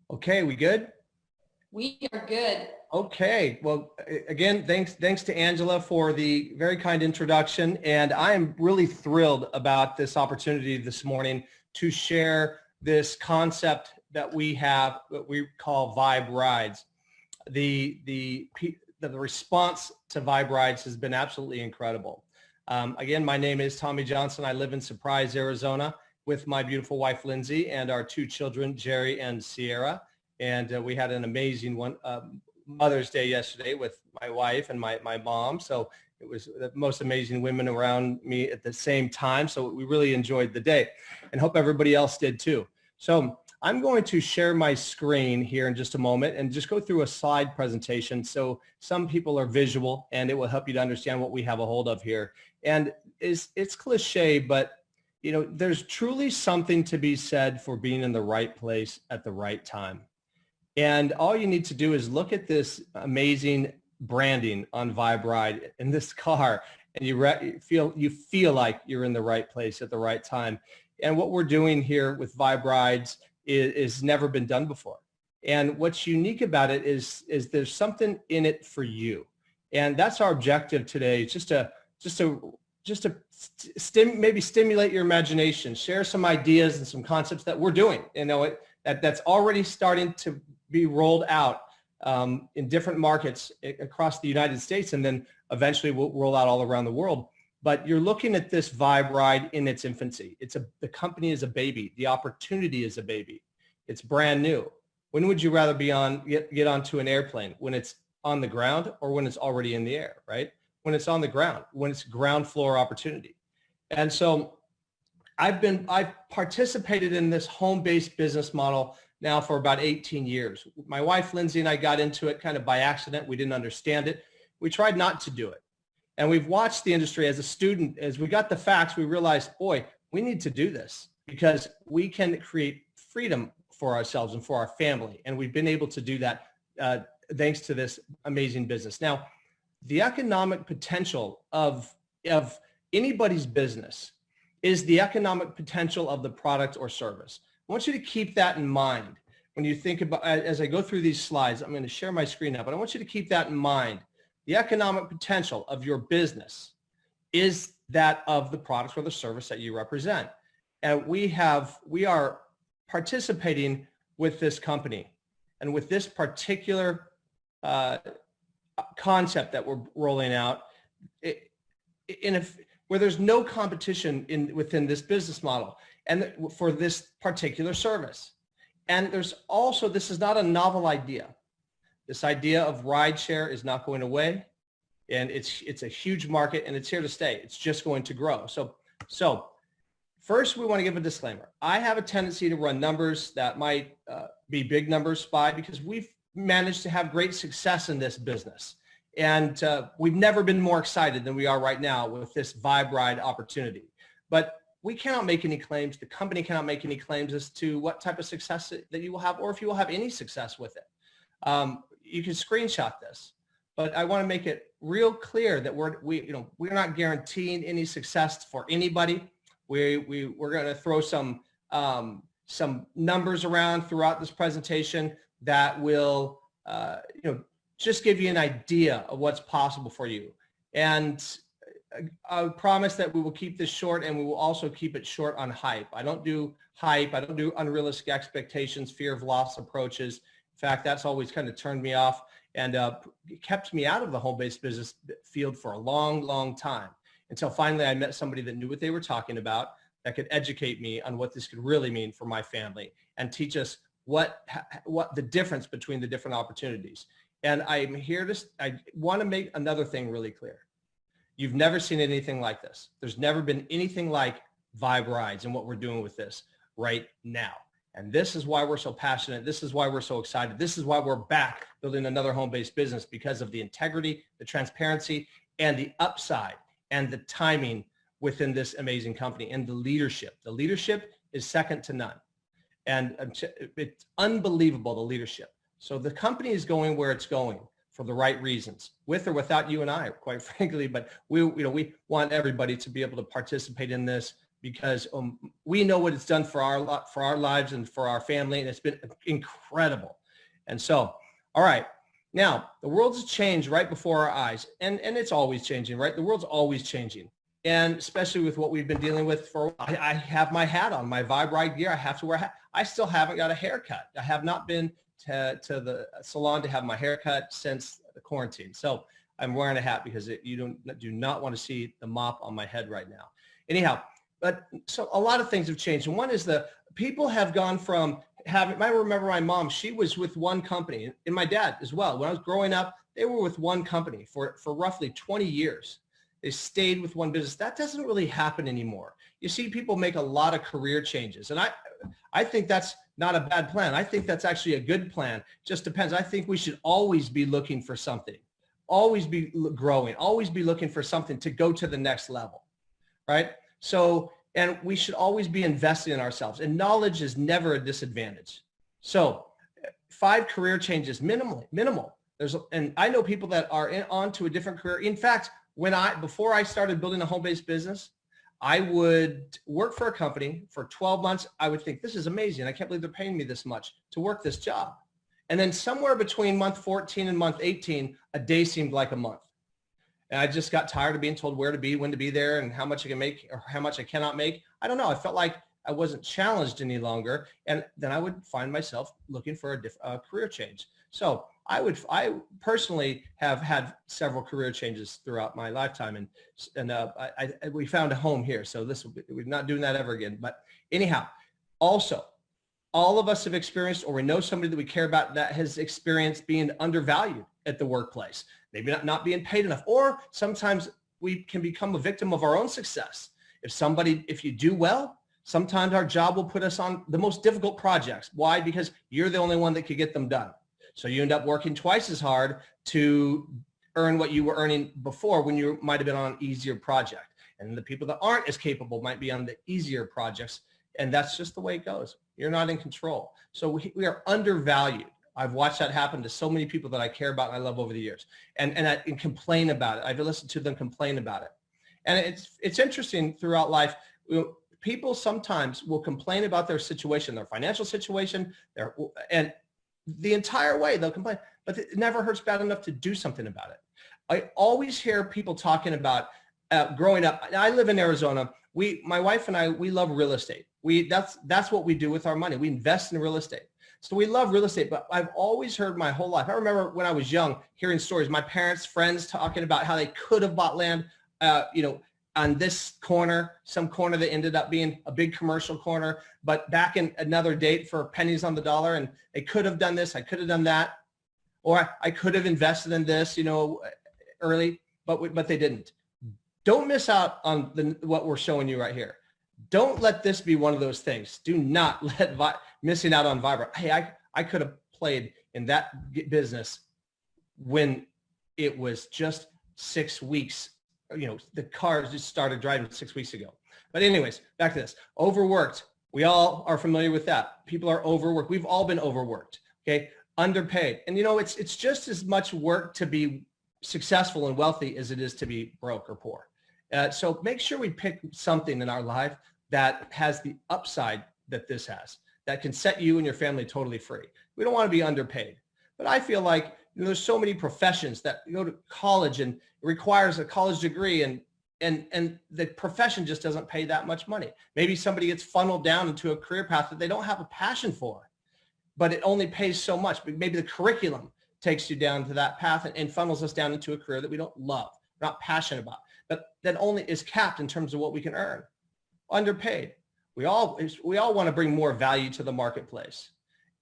Okay, we good? We are good. Okay, well, again, thanks to Angela for the very kind introduction. And I am really thrilled about this opportunity this morning to share this concept that we have, what we call Vibe Rides. The response to Vibe Rides has been absolutely incredible. Again, my name is Tommy Johnson. I live in Surprise, Arizona with my beautiful wife, Lindsay, and our two children, Jerry and Sierra. And we had an amazing Mother's Day yesterday with my wife and my mom. So it was the most amazing women around me at the same time. So we really enjoyed the day and hope everybody else did too. So I'm going to share my screen here in just a moment and just go through a slide presentation. So some people are visual and it will help you to understand what we have a hold of here. And it's cliche, but you know, there's truly something to be said for being in the right place at the right time. And all you need to do is look at this amazing branding on Vibe Ride in this car, and you feel like you're in the right place at the right time. And what we're doing here with Vibe Rides is never been done before. And what's unique about it is there's something in it for you. And that's our objective today, just to maybe stimulate your imagination, share some ideas and some concepts that we're doing. You know, that's already starting to be rolled out in different markets across the United States, and then eventually we'll roll out all around the world. But you're looking at this Vibe Ride in its infancy. The company is a baby. The opportunity is a baby. It's brand new. When would you rather get onto an airplane? When it's on the ground or when it's already in the air, right? When it's on the ground, when it's ground floor opportunity. And so I've participated in this home-based business model now for about 18 years. My wife, Lindsay, and I got into it kind of by accident. We didn't understand it. We tried not to do it. And we've watched the industry as a student. As we got the facts, we realized, boy, we need to do this because we can create freedom for ourselves and for our family. And we've been able to do that thanks to this amazing business. Now, the economic potential of anybody's business is the economic potential of the product or service. I want you to keep that in mind when you think about, as I go through these slides. I'm going to share my screen now, but I want you to keep that in mind. The economic potential of your business is that of the products or the service that you represent. And we are participating with this company and with this particular concept that we're rolling out where there's no competition within this business model and for this particular service. And there's also, this is not a novel idea. This idea of RideShare is not going away, and it's a huge market and it's here to stay. It's just going to grow. So first we want to give a disclaimer. I have a tendency to run numbers that might be big numbers because we've managed to have great success in this business. And we've never been more excited than we are right now with this Vibe Ride opportunity. But we cannot make any claims. The company cannot make any claims as to what type of success that you will have, or if you will have any success with it. You can screenshot this, but I want to make it real clear that we're not guaranteeing any success for anybody. We're going to throw some numbers around throughout this presentation that will just give you an idea of what's possible for you. And I promise that we will keep this short, and we will also keep it short on hype. I don't do hype. I don't do unrealistic expectations, fear of loss approaches. In fact, that's always kind of turned me off and kept me out of the home-based business field for a long, long time, until finally I met somebody that knew what they were talking about, that could educate me on what this could really mean for my family and teach us what the difference between the different opportunities. And I want to make another thing really clear. You've never seen anything like this. There's never been anything like Vibe Rides and what we're doing with this right now. And this is why we're so passionate. This is why we're so excited. This is why we're back building another home-based business, because of the integrity, the transparency, and the upside and the timing within this amazing company, and the leadership. The leadership is second to none. And it's unbelievable, the leadership. So the company is going where it's going for the right reasons, with or without you and I, quite frankly. But we want everybody to be able to participate in this because we know what it's done for our lives and for our family, and it's been incredible. And so, all right, now the world's changed right before our eyes, and it's always changing, right? The world's always changing, and especially with what we've been dealing with for. I have my hat on, my Vibe Ride gear. I have to wear a hat. I still haven't got a haircut. I have not been to the salon to have my haircut since the quarantine. So I'm wearing a hat because you do not want to see the mop on my head right now. Anyhow, but so a lot of things have changed. And one is the people have gone from having, I remember my mom, she was with one company, and my dad as well. When I was growing up, they were with one company for roughly 20 years. They stayed with one business. That doesn't really happen anymore. You see people make a lot of career changes. And I think that's not a bad plan. I think that's actually a good plan. Just depends. I think we should always be looking for something, always be growing, always be looking for something to go to the next level, right? So, and we should always be investing in ourselves, and knowledge is never a disadvantage. So 5 career changes, minimal. And I know people that are on to a different career. In fact, before I started building a home-based business, I would work for a company for 12 months. I would think, this is amazing. I can't believe they're paying me this much to work this job. And then somewhere between month 14 and month 18, a day seemed like a month. And I just got tired of being told where to be, when to be there, and how much I can make or how much I cannot make. I don't know. I felt like I wasn't challenged any longer. And then I would find myself looking for a career change. So I personally have had several career changes throughout my lifetime, and we found a home here. So we're not doing that ever again. But anyhow, also, all of us have experienced, or we know somebody that we care about that has experienced being undervalued at the workplace, maybe not being paid enough, or sometimes we can become a victim of our own success. If you do well, sometimes our job will put us on the most difficult projects. Why? Because you're the only one that could get them done. So you end up working twice as hard to earn what you were earning before when you might have been on an easier project. And the people that aren't as capable might be on the easier projects. And that's just the way it goes. You're not in control. So we are undervalued. I've watched that happen to so many people that I care about and I love over the years, and complain about it. I've listened to them complain about it. And it's interesting throughout life. People sometimes will complain about their situation, their financial situation, and the entire way they'll complain, but it never hurts bad enough to do something about it. I always hear people talking about growing up. I live in Arizona. My wife and I, we love real estate. That's what we do with our money. We invest in real estate. So we love real estate, but I've always heard my whole life. I remember when I was young, hearing stories, my parents, friends talking about how they could have bought land, on this corner, some corner that ended up being a big commercial corner, but back in another date for pennies on the dollar. And they could have done this. I could have done that. Or I could have invested in this, early, but they didn't. Don't miss out on what we're showing you right here. Don't let this be one of those things. Do not let missing out on Vibrant. Hey, I could have played in that business when it was just 6 weeks. The cars just started driving 6 weeks ago. But anyways, back to this. Overworked. We all are familiar with that. People are overworked. We've all been overworked. Okay. Underpaid. And it's just as much work to be successful and wealthy as it is to be broke or poor. So make sure we pick something in our life that has the upside that this has, that can set you and your family totally free. We don't want to be underpaid. But I feel like there's so many professions that go to college and it requires a college degree, and the profession just doesn't pay that much money. Maybe somebody gets funneled down into a career path that they don't have a passion for, but it only pays so much. But maybe the curriculum takes you down to that path and funnels us down into a career that we don't love, not passionate about, but that only is capped in terms of what we can earn. Underpaid. We all want to bring more value to the marketplace.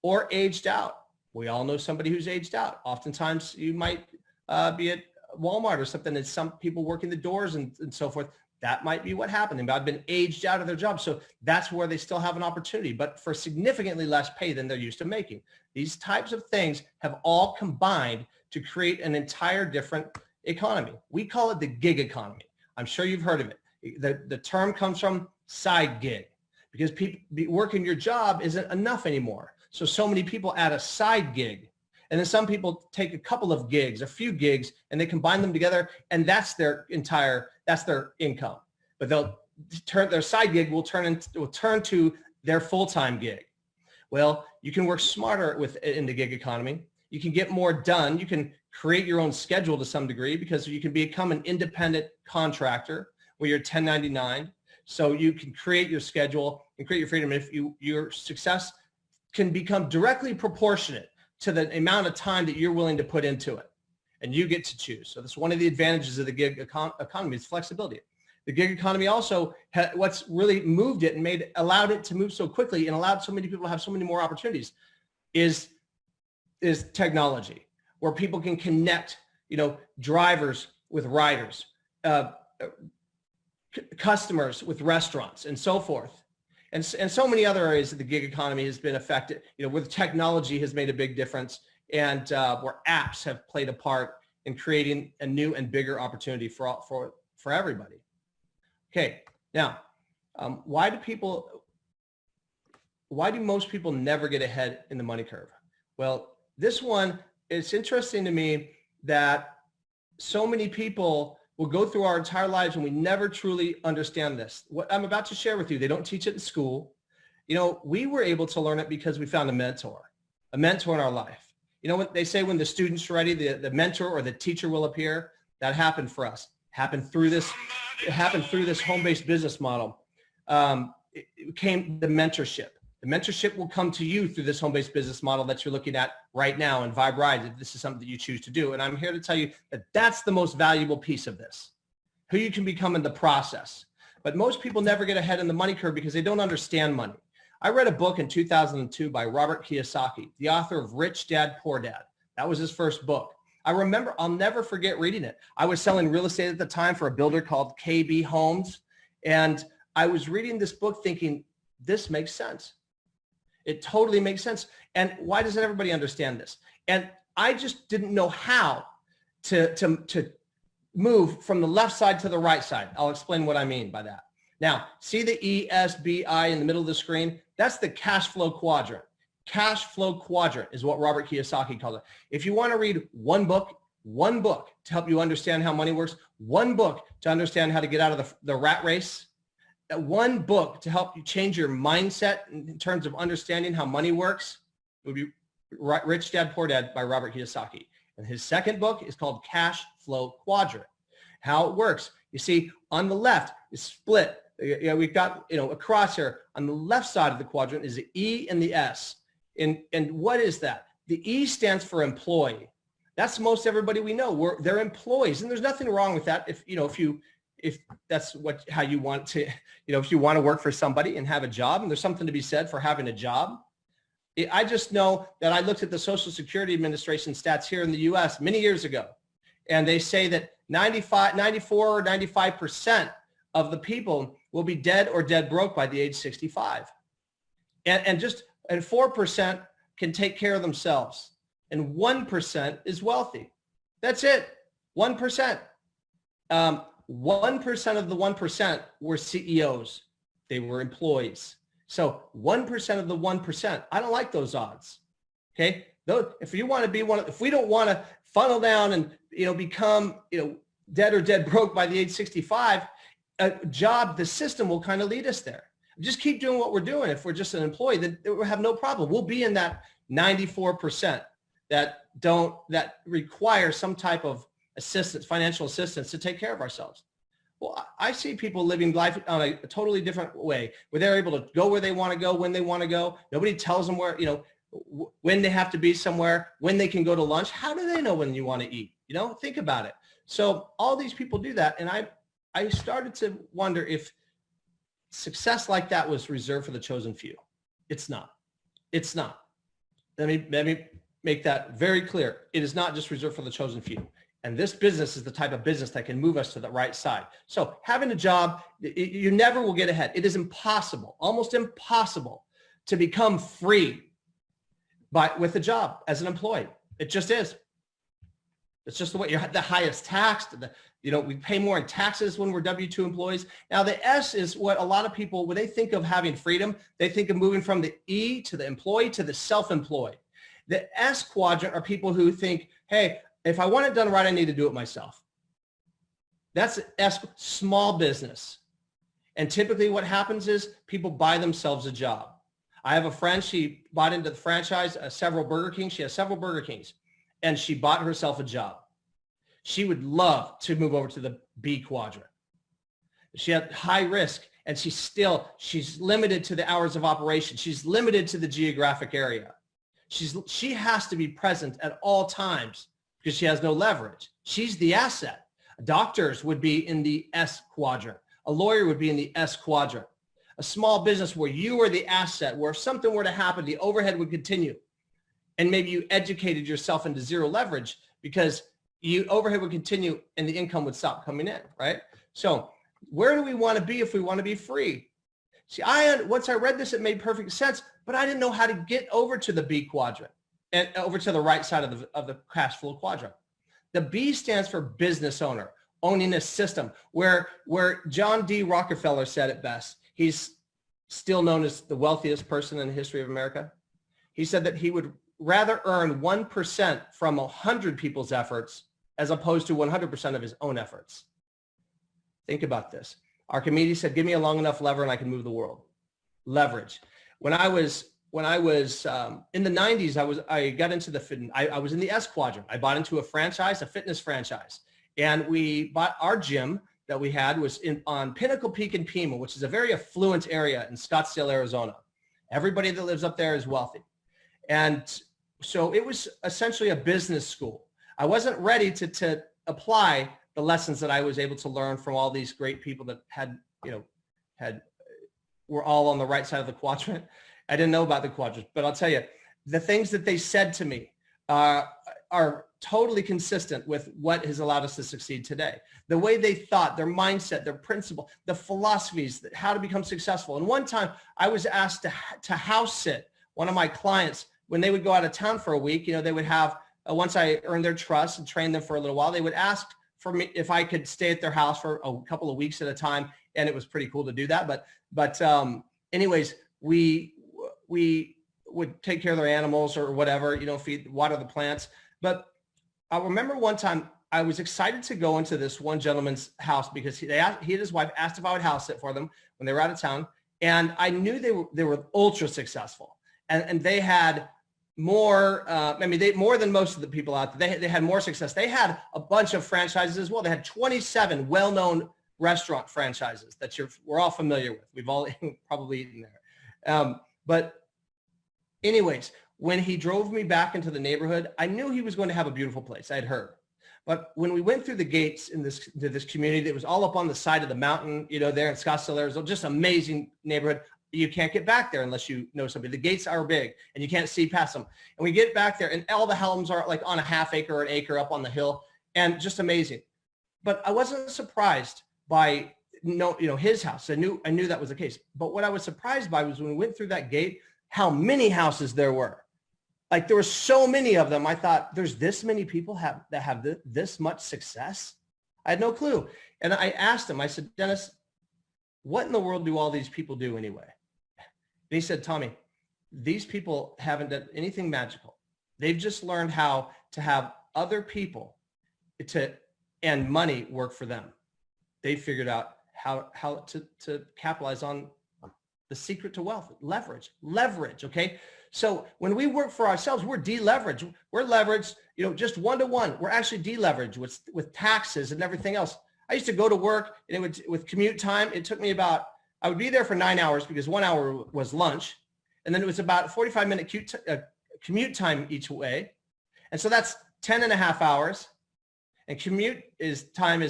Or aged out. We all know somebody who's aged out. Oftentimes you might be at Walmart or something, and some people working the doors and so forth. That might be what happened. They might have been aged out of their job. So that's where they still have an opportunity, but for significantly less pay than they're used to making. These types of things have all combined to create an entire different economy. We call it the gig economy. I'm sure you've heard of it. The term comes from side gig, because people working your job isn't enough anymore. So many people add a side gig, and then some people take a couple of gigs, a few gigs, and they combine them together, and that's their income. But their side gig will turn to their full-time gig. Well, you can work smarter in the gig economy. You can get more done. You can create your own schedule to some degree because you can become an independent contractor where you're 1099. So you can create your schedule and create your freedom. If your success can become directly proportionate to the amount of time that you're willing to put into it, and you get to choose. So that's one of the advantages of the gig economy is flexibility. The gig economy also, what's really moved it and allowed it to move so quickly and allowed so many people to have so many more opportunities is technology, where people can connect, drivers with riders, customers with restaurants, and so forth. And so many other areas of the gig economy has been affected, where technology has made a big difference, and where apps have played a part in creating a new and bigger opportunity for everybody. Okay, now, why do most people never get ahead in the money curve? Well, this one, it's interesting to me that so many people will go through our entire lives and we never truly understand this. What I'm about to share with you, they don't teach it in school. We were able to learn it because we found a mentor in our life. What they say, when the student's ready, the mentor or the teacher will appear. That happened for us. It happened through this home-based business model. It came the mentorship. The mentorship will come to you through this home-based business model that you're looking at right now in Vibe Ride, if this is something that you choose to do. And I'm here to tell you that that's the most valuable piece of this, who you can become in the process. But most people never get ahead in the money curve because they don't understand money. I read a book in 2002 by Robert Kiyosaki, the author of Rich Dad, Poor Dad. That was his first book. I'll never forget reading it. I was selling real estate at the time for a builder called KB Homes. And I was reading this book thinking, this makes sense. It totally makes sense. And why doesn't everybody understand this? And I just didn't know how to move from the left side to the right side. I'll explain what I mean by that. Now, see the ESBI in the middle of the screen? That's the cash flow quadrant. Cash flow quadrant is what Robert Kiyosaki calls it. If you want to read one book to help you understand how money works, one book to understand how to get out of the rat race, one book to help you change your mindset in terms of understanding how money works, it would be Rich Dad, Poor Dad by Robert Kiyosaki. And his second book is called Cash Flow Quadrant. How it works. You see, on the left is split. We've got, across here on the left side of the quadrant is the E and the S. And what is that? The E stands for employee. That's most everybody we know. They're employees, and there's nothing wrong with that. If that's how you want to, if you want to work for somebody and have a job, and there's something to be said for having a job. I just know that I looked at the Social Security Administration stats here in the U.S. many years ago, and they say that 94 or 95% of the people will be dead or dead broke by the age 65. And 4% can take care of themselves. And 1% is wealthy. That's it. 1%. 1% of the 1% were CEOs. They were employees. So 1% of the 1%, I don't like those odds. Okay. If you want to be if we don't want to funnel down and, become, dead or dead broke by the age 65, the system will kind of lead us there. Just keep doing what we're doing. If we're just an employee, then we'll have no problem. We'll be in that 94% that require some type of assistance, financial assistance to take care of ourselves. Well, I see people living life on a totally different way, where they're able to go where they want to go, when they want to go. Nobody tells them where, when they have to be somewhere, when they can go to lunch. How do they know when you want to eat? Think about it. So all these people do that. And I started to wonder if success like that was reserved for the chosen few. It's not. It's not. Let me make that very clear. It is not just reserved for the chosen few. And this business is the type of business that can move us to the right side. So having a job, you never will get ahead. It is impossible, almost impossible, to become free with a job as an employee. It just is. It's just the way. You're the highest taxed. We pay more in taxes when we're W-2 employees. Now the S is what a lot of people, when they think of having freedom, they think of moving from the E to the employee to the self-employed. The S quadrant are people who think, hey, if I want it done right, I need to do it myself. That's S, small business. And typically what happens is people buy themselves a job. I have a friend, she bought into the franchise, several Burger Kings. She has several Burger Kings, and she bought herself a job. She would love to move over to the B quadrant. She had high risk, and she's limited to the hours of operation. She's limited to the geographic area. She has to be present at all times because she has no leverage. She's the asset. Doctors would be in the S quadrant. A lawyer would be in the S quadrant. A small business where you are the asset, where if something were to happen, the overhead would continue. And maybe you educated yourself into zero leverage because overhead would continue and the income would stop coming in, right? So where do we want to be if we want to be free? See, once I read this, it made perfect sense, but I didn't know how to get over to the B quadrant and over to the right side of the cash flow quadrant. The B stands for business owner, owning a system, where John D. Rockefeller said it best. He's still known as the wealthiest person in the history of America. He said that he would rather earn 1% from 100 people's efforts as opposed to 100% of his own efforts. Think about this. Archimedes said, give me a long enough lever and I can move the world. Leverage. When I was in the 90s, I got into the fitness. I was in the S quadrant. I bought into a fitness franchise. And we bought our gym that we had was on Pinnacle Peak in Pima, which is a very affluent area in Scottsdale, Arizona. Everybody that lives up there is wealthy. And so it was essentially a business school. I wasn't ready to apply the lessons that I was able to learn from all these great people that were all on the right side of the quadrant. I didn't know about the quadrant, but I'll tell you, the things that they said to me are totally consistent with what has allowed us to succeed today. The way they thought, their mindset, their principle, the philosophies, how to become successful. And one time I was asked to house sit one of my clients when they would go out of town for a week. They would have, once I earned their trust and trained them for a little while, they would ask for me if I could stay at their house for a couple of weeks at a time. And it was pretty cool to do that. But anyways, we would take care of their animals or whatever, feed, water the plants. But I remember one time I was excited to go into this one gentleman's house because he and his wife asked if I would house sit for them when they were out of town. And I knew they were ultra successful and they had more, more than most of the people out there. They had more success. They had a bunch of franchises as well. They had 27 well-known restaurant franchises that we're all familiar with. We've all probably eaten there. But anyways, when he drove me back into the neighborhood, I knew he was going to have a beautiful place. I had heard. But when we went through the gates to this community that was all up on the side of the mountain, there in Scottsdale, Arizona, just amazing neighborhood. You can't get back there unless you know somebody. The gates are big and you can't see past them. And we get back there and all the homes are like on a half acre or an acre up on the hill and just amazing. But I wasn't surprised by his house. I knew that was the case. But what I was surprised by was when we went through that gate, how many houses there were. Like there were so many of them. I thought there's this many people that have this much success. I had no clue. And I asked him, I said, Dennis, what in the world do all these people do anyway? And he said, Tommy, these people haven't done anything magical. They've just learned how to have other people and money work for them. They figured out how to capitalize on the secret to wealth, leverage, okay? So when we work for ourselves, we're deleveraged. We're leveraged, just one-to-one. We're actually deleveraged with taxes and everything else. I used to go to work and with commute time, it took me I would be there for 9 hours because 1 hour was lunch. And then it was about 45-minute commute time each way. And so that's 10 and a half hours. And commute time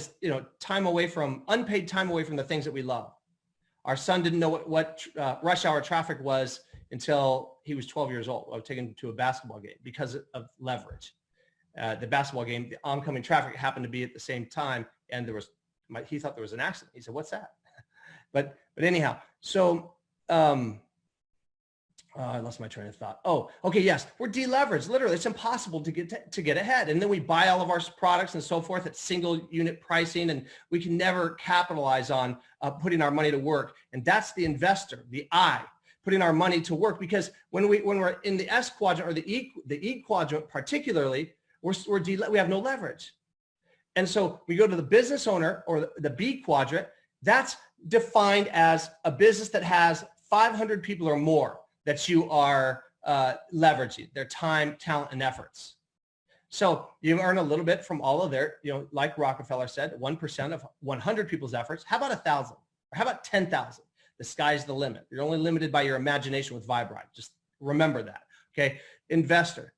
away from, unpaid time away from the things that we love. Our son didn't know what rush hour traffic was until he was 12 years old. I would take him to a basketball game because of leverage. The basketball game, the oncoming traffic happened to be at the same time, and he thought there was an accident. He said, "What's that?" But anyhow, so I lost my train of thought. Oh, okay, yes, we're deleveraged. Literally, it's impossible to get ahead. And then we buy all of our products and so forth at single unit pricing, and we can never capitalize on putting our money to work. And that's the investor, the I, putting our money to work. Because when we're in the S quadrant or the E quadrant particularly, we have no leverage. And so we go to the business owner or the B quadrant. That's defined as a business that has 500 people or more that you are leveraging their time, talent, and efforts. So you earn a little bit from all of their, like Rockefeller said, 1% of 100 people's efforts. How about 1,000? Or how about 10,000? The sky's the limit. You're only limited by your imagination with Vibride. Just remember that. Okay. Investor.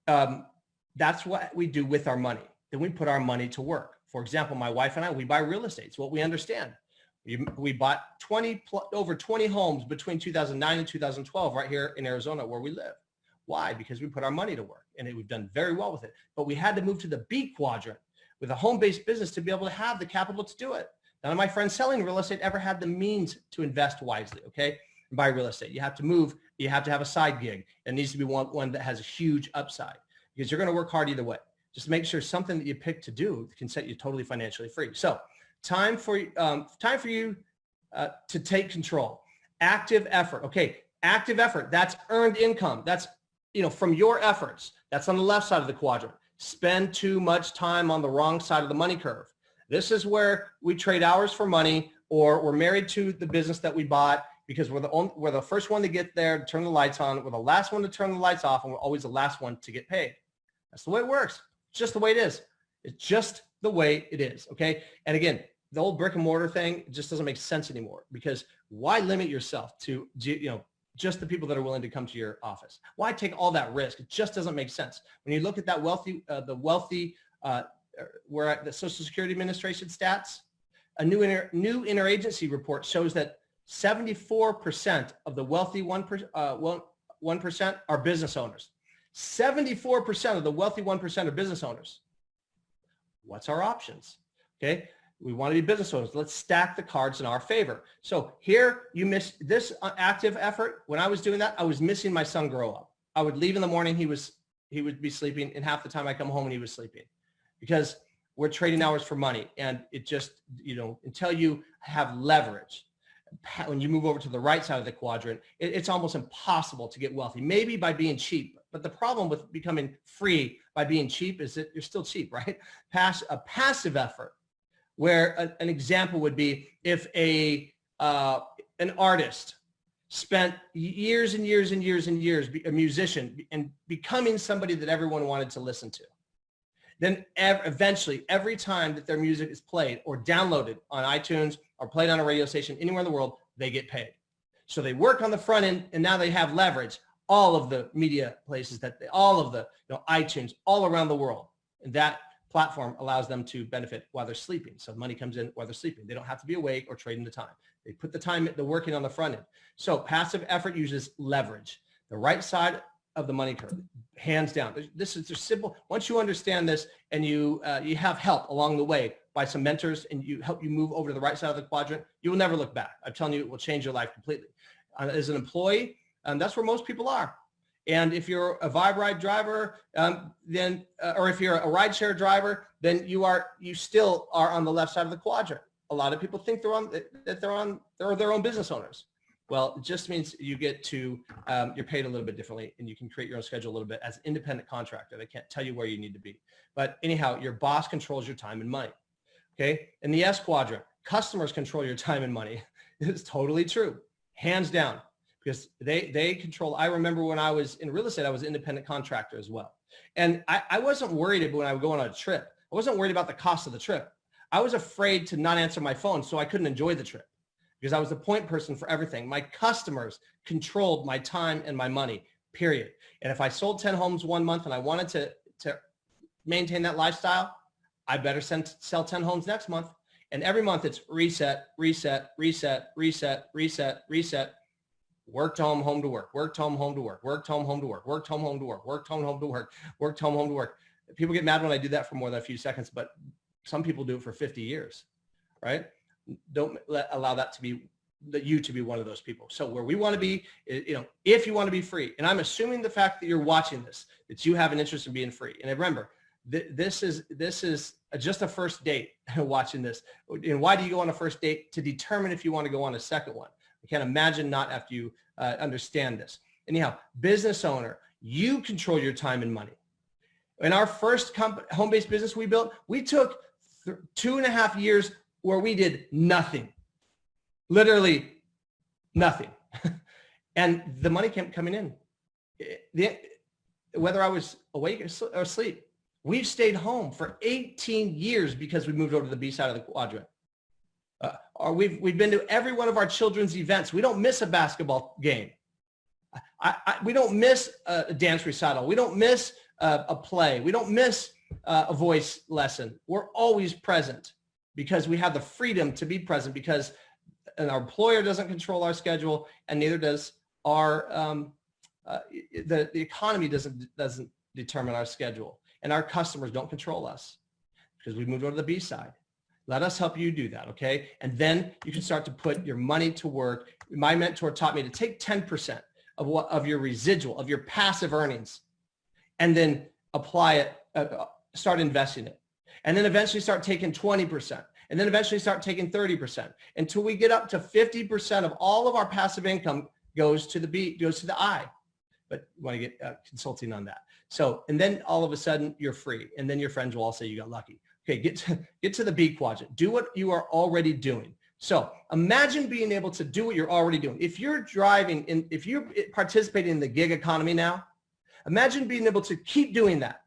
That's what we do with our money. Then we put our money to work. For example, my wife and I, we buy real estate. It's what we understand. We bought over 20 homes between 2009 and 2012 right here in Arizona where we live. Why? Because we put our money to work, and we've done very well with it. But we had to move to the B quadrant with a home-based business to be able to have the capital to do it. None of my friends selling real estate ever had the means to invest wisely, okay? And buy real estate. You have to move. You have to have a side gig. It needs to be one that has a huge upside because you're going to work hard either way. Just make sure something that you pick to do can set you totally financially free. So time for you to take control. Active effort. Okay, active effort. That's earned income. That's from your efforts. That's on the left side of the quadrant. Spend too much time on the wrong side of the money curve. This is where we trade hours for money, or we're married to the business that we bought because we're the first one to get there to turn the lights on. We're the last one to turn the lights off, and we're always the last one to get paid. That's the way it works. It's just the way it is. It's just the way it is. Okay. And again, the old brick and mortar thing just doesn't make sense anymore because why limit yourself to, just the people that are willing to come to your office? Why take all that risk? It just doesn't make sense. When you look at that where the Social Security Administration stats, a new interagency report shows that 74% of the wealthy 1% are business owners. 74% of the wealthy 1% are business owners. What's our options? Okay. We want to be business owners. Let's stack the cards in our favor. So here you miss this active effort. When I was doing that, I was missing my son grow up. I would leave in the morning. He would be sleeping, and half the time I come home and he was sleeping because we're trading hours for money. And it just, until you have leverage, when you move over to the right side of the quadrant, it's almost impossible to get wealthy, maybe by being cheap. But the problem with becoming free by being cheap is that you're still cheap, right? A passive effort, where an example would be if an artist spent years and years and years and years, a musician, and becoming somebody that everyone wanted to listen to. Then eventually, every time that their music is played or downloaded on iTunes or played on a radio station anywhere in the world, they get paid. So they work on the front end, and now they have leverage. All of the media places all of the iTunes all around the world, and that platform allows them to benefit while they're sleeping. So money comes in while they're sleeping. They don't have to be awake or trading the time. They put the working on the front end. So passive effort uses leverage. The right side of the money curve, hands down. This is just simple. Once you understand this and you have help along the way by some mentors and you help you move over to the right side of the quadrant, you will never look back. I'm telling you, it will change your life completely. As an employee, that's where most people are. And if you're a Vibride driver, or if you're a RideShare driver, then you still are on the left side of the quadrant. A lot of people think they're their own business owners. Well, it just means you get to, you're paid a little bit differently, and you can create your own schedule a little bit as an independent contractor. They can't tell you where you need to be. But anyhow, your boss controls your time and money. Okay. In the S quadrant, customers control your time and money. It's totally true. Hands down. Because they control. I remember when I was in real estate, I was an independent contractor as well. And I wasn't worried when I would go on a trip. I wasn't worried about the cost of the trip. I was afraid to not answer my phone so I couldn't enjoy the trip because I was the point person for everything. My customers controlled my time and my money, period. And if I sold 10 homes one month and I wanted to maintain that lifestyle, I better sell 10 homes next month. And every month it's reset, reset, reset, reset, reset, reset. Worked home, home to work, worked home, home to work, worked home, home to work, worked home, home to work, worked home, home to work, worked home, home to work. People get mad when I do that for more than a few seconds, but some people do it for 50 years, right? Don't allow that to be you to be one of those people. So where we want to be, if you want to be free, and I'm assuming the fact that you're watching this, that you have an interest in being free. And remember, this is just a first date watching this. And why do you go on a first date? To determine if you want to go on a second one. I can't imagine not after you understand this. Anyhow, business owner, you control your time and money. In our first home-based business we built, we took 2.5 years where we did nothing. Literally nothing. And the money kept coming in. Whether I was awake or asleep, we've stayed home for 18 years because we moved over to the B side of the quadrant. Or we've been to every one of our children's events. We don't miss a basketball game. We don't miss a dance recital. We don't miss a play. We don't miss a voice lesson. We're always present because we have the freedom to be present because our employer doesn't control our schedule, and neither does our the economy doesn't determine our schedule, and our customers don't control us because we moved over to the B side. Let us help you do that, okay? And then you can start to put your money to work. My mentor taught me to take 10% of your residual, of your passive earnings, and then apply it, start investing it. And then eventually start taking 20%. And then eventually start taking 30% until we get up to 50% of all of our passive income goes to the B, goes to the I. But you want to get consulting on that. So, and then all of a sudden you're free. And then your friends will all say you got lucky. Okay, get to the B quadrant. Do what you are already doing. So imagine being able to do what you're already doing. If you're if you're participating in the gig economy now, imagine being able to keep doing that.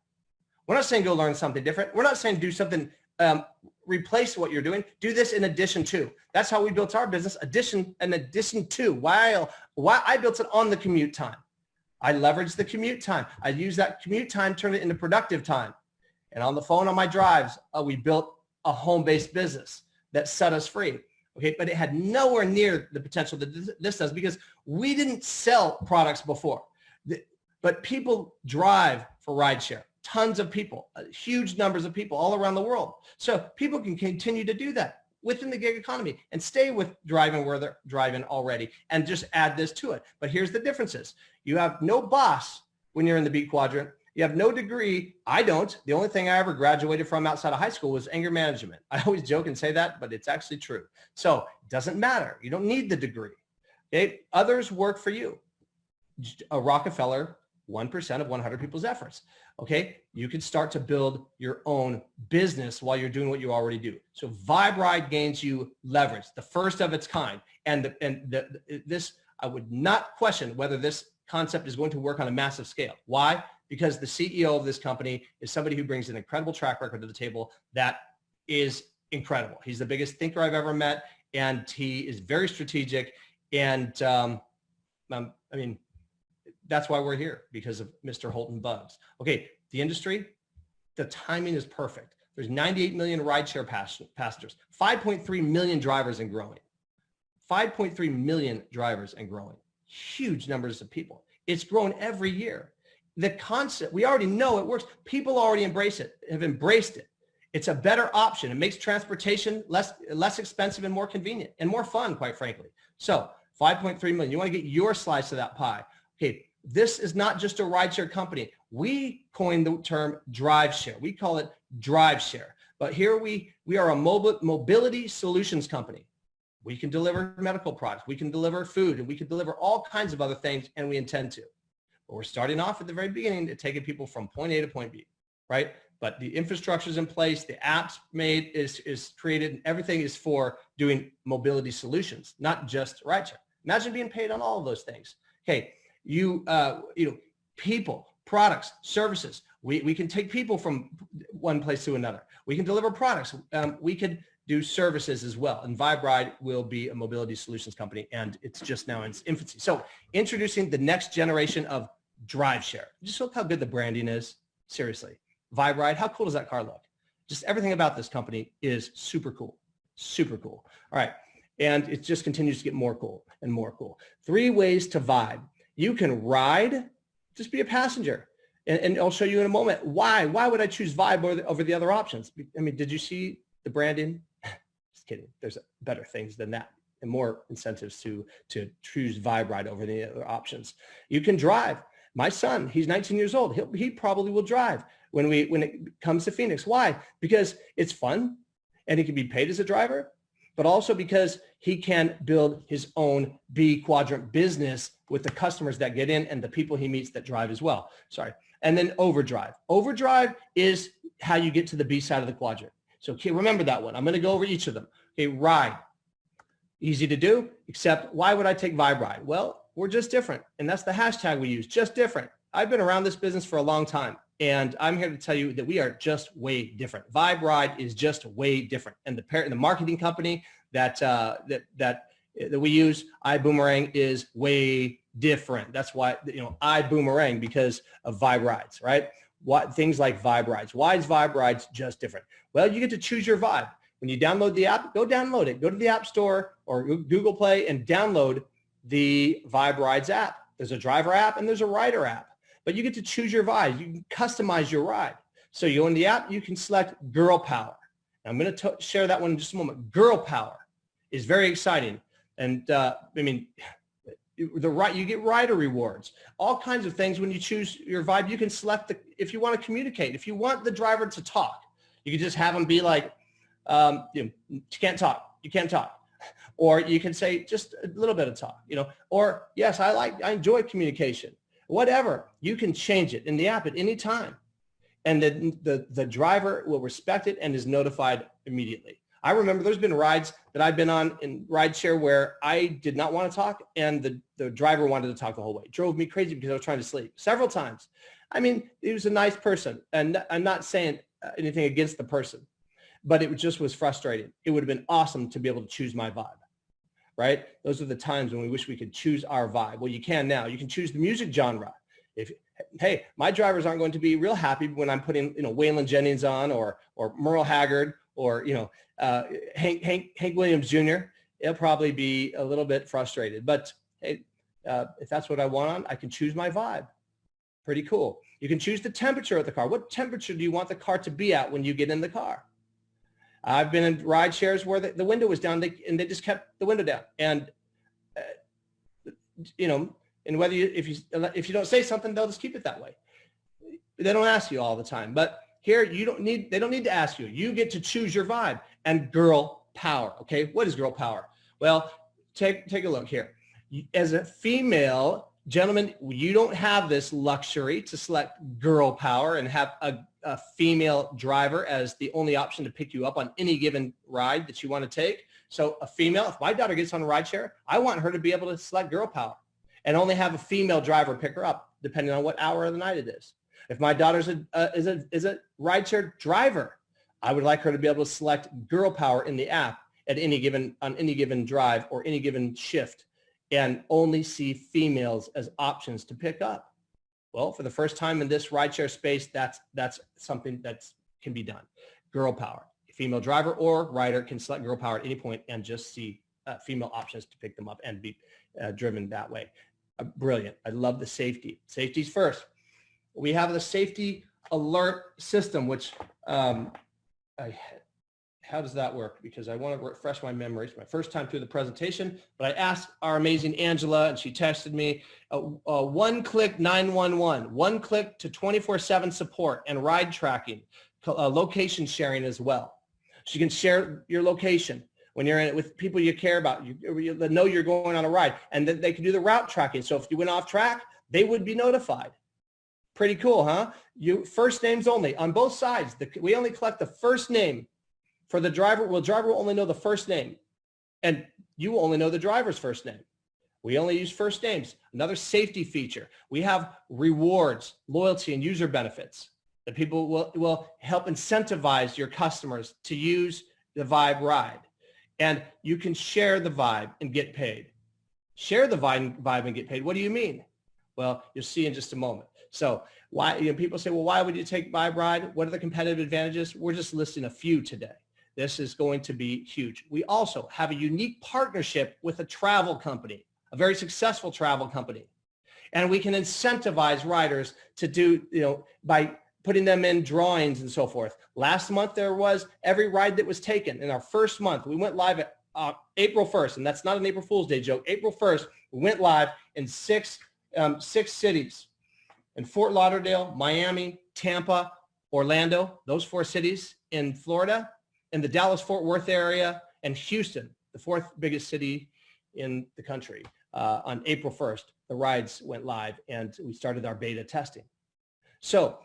We're not saying go learn something different. We're not saying do something, replace what you're doing. Do this in addition to. That's how we built our business, in addition to. Why I built it on the commute time. I leveraged the commute time. I used that commute time, turned it into productive time. And on the phone on my drives, we built a home-based business that set us free. Okay, but it had nowhere near the potential that this does because we didn't sell products before. But people drive for RideShare. Tons of people, huge numbers of people all around the world. So people can continue to do that within the gig economy and stay with driving where they're driving already and just add this to it. But here's the differences. You have no boss when you're in the B quadrant. You have no degree. I don't. The only thing I ever graduated from outside of high school was anger management. I always joke and say that, but it's actually true. So it doesn't matter. You don't need the degree. Okay? Others work for you. A Rockefeller, 1% of 100 people's efforts. Okay? You can start to build your own business while you're doing what you already do. So VibeRide gains you leverage, the first of its kind. And this, I would not question whether this concept is going to work on a massive scale. Why? Because the CEO of this company is somebody who brings an incredible track record to the table that is incredible. He's the biggest thinker I've ever met, and he is very strategic. And I mean, that's why we're here, because of Mr. Holton Bugs. Okay, the industry, the timing is perfect. There's 98 million rideshare passengers, 5.3 million drivers and growing. 5.3 million drivers and growing. Huge numbers of people. It's grown every year. The concept, we already know it works. People already have embraced it. It's a better option. It makes transportation less expensive and more convenient and more fun, quite frankly. So 5.3 million, you want to get your slice of that pie. Okay, this is not just a rideshare company. We coined the term drive share. We call it drive share. But here we are a mobility solutions company. We can deliver medical products. We can deliver food, and we can deliver all kinds of other things, and we intend to. But we're starting off at the very beginning to taking people from point A to point B, right? But the infrastructure is in place, the app's made, is created, and everything is for doing mobility solutions, not just rideshare. Imagine being paid on all of those things. Okay, people, products, services. We can take people from one place to another. We can deliver products. We could do services as well. And VibeRide will be a mobility solutions company, and it's just now in its infancy. So introducing the next generation of drive share. Just look how good the branding is. Seriously. VibeRide, how cool does that car look? Just everything about this company is super cool. Super cool. All right. And it just continues to get more cool and more cool. 3 ways to vibe. You can ride, just be a passenger. And I'll show you in a moment why. Why would I choose Vibe over the other options? I mean, did you see the branding? Just kidding. There's better things than that and more incentives to choose VibeRide over the other options. You can drive. My son, he's 19 years old. He probably will drive when it comes to Phoenix. Why? Because it's fun and he can be paid as a driver, but also because he can build his own B quadrant business with the customers that get in and the people he meets that drive as well. Sorry. And then Overdrive. Overdrive is how you get to the B side of the quadrant. So okay, remember that one. I'm going to go over each of them. Okay, ride. Easy to do, except why would I take Vibe Ride? Well, we're just different. And that's the hashtag we use, just different. I've been around this business for a long time, and I'm here to tell you that we are just way different. Vibe Ride is just way different. And the marketing company that we use, iBuumerang, is way different. That's why, iBuumerang, because of Vibe Rides, right? Things like Vibe Rides. Why is Vibe Rides just different? Well, you get to choose your vibe. When you download the app, go download it. Go to the App Store or Google Play and download the Vibe Rides app. There's a driver app and there's a rider app, but you get to choose your vibe. You can customize your ride. So you go in the app, you can select Girl Power. I'm going to share that one in just a moment. Girl Power is very exciting. And you get rider rewards, all kinds of things. When you choose your vibe, you can select if you want to communicate, if you want the driver to talk, you can just have them be like, you can't talk, or you can say just a little bit of talk, or yes, I enjoy communication, whatever. You can change it in the app at any time, and the driver will respect it and is notified immediately. I remember there's been rides that I've been on in RideShare where I did not want to talk, and the driver wanted to talk the whole way. It drove me crazy because I was trying to sleep several times. He was a nice person, and I'm not saying anything against the person, but it just was frustrating. It would have been awesome to be able to choose my vibe, right? Those are the times when we wish we could choose our vibe. Well, you can now. You can choose the music genre. Hey, my drivers aren't going to be real happy when I'm putting, Waylon Jennings on or Merle Haggard or, Hank Williams Jr. It'll probably be a little bit frustrated. But hey, if that's what I want on, I can choose my vibe. Pretty cool. You can choose the temperature of the car. What temperature do you want the car to be at when you get in the car? I've been in ride shares where the window was down and they just kept the window down. And, and whether if you don't say something, they'll just keep it that way. They don't ask you all the time. But here, they don't need to ask you. You get to choose your vibe. And Girl Power, okay? What is Girl Power? Well, take a look here. As a female, gentlemen, you don't have this luxury to select Girl Power and have a female driver as the only option to pick you up on any given ride that you want to take. So a female, if my daughter gets on a RideShare, I want her to be able to select Girl Power and only have a female driver pick her up, depending on what hour of the night it is. If my daughter's is a RideShare driver, I would like her to be able to select Girl Power in the app on any given drive or any given shift, and only see females as options to pick up. Well, for the first time in this RideShare space, that's something that can be done. Girl Power. A female driver or rider can select Girl Power at any point and just see female options to pick them up and be driven that way. Brilliant. I love the safety. Safety's first. We have the safety alert system, which how does that work? Because I want to refresh my memory. It's my first time through the presentation, but I asked our amazing Angela, and she texted me, one-click 911, one-click to 24/7 support and ride tracking, location sharing as well. So you can share your location when you're in it with people you care about, you know you're going on a ride, and then they can do the route tracking. So if you went off track, they would be notified. Pretty cool, huh? First names only on both sides. We only collect the first name for the driver. Well, driver will only know the first name, and you will only know the driver's first name. We only use first names. Another safety feature. We have rewards, loyalty, and user benefits that people will help incentivize your customers to use the Vibe ride. And you can share the Vibe and get paid. Share the Vibe and get paid. What do you mean? Well, you'll see in just a moment. So why, people say, well, why would you take Vibe ride? What are the competitive advantages? We're just listing a few today. This is going to be huge. We also have a unique partnership with a travel company, a very successful travel company. And we can incentivize riders to do, by putting them in drawings and so forth. Last month, there was every ride that was taken. In our first month, we went live at April 1st, and that's not an April Fool's Day joke. April 1st, we went live in six cities. In Fort Lauderdale, Miami, Tampa, Orlando, those 4 cities in Florida, in the Dallas-Fort Worth area, and Houston, the 4th biggest city in the country. On April 1st, the rides went live, and we started our beta testing. So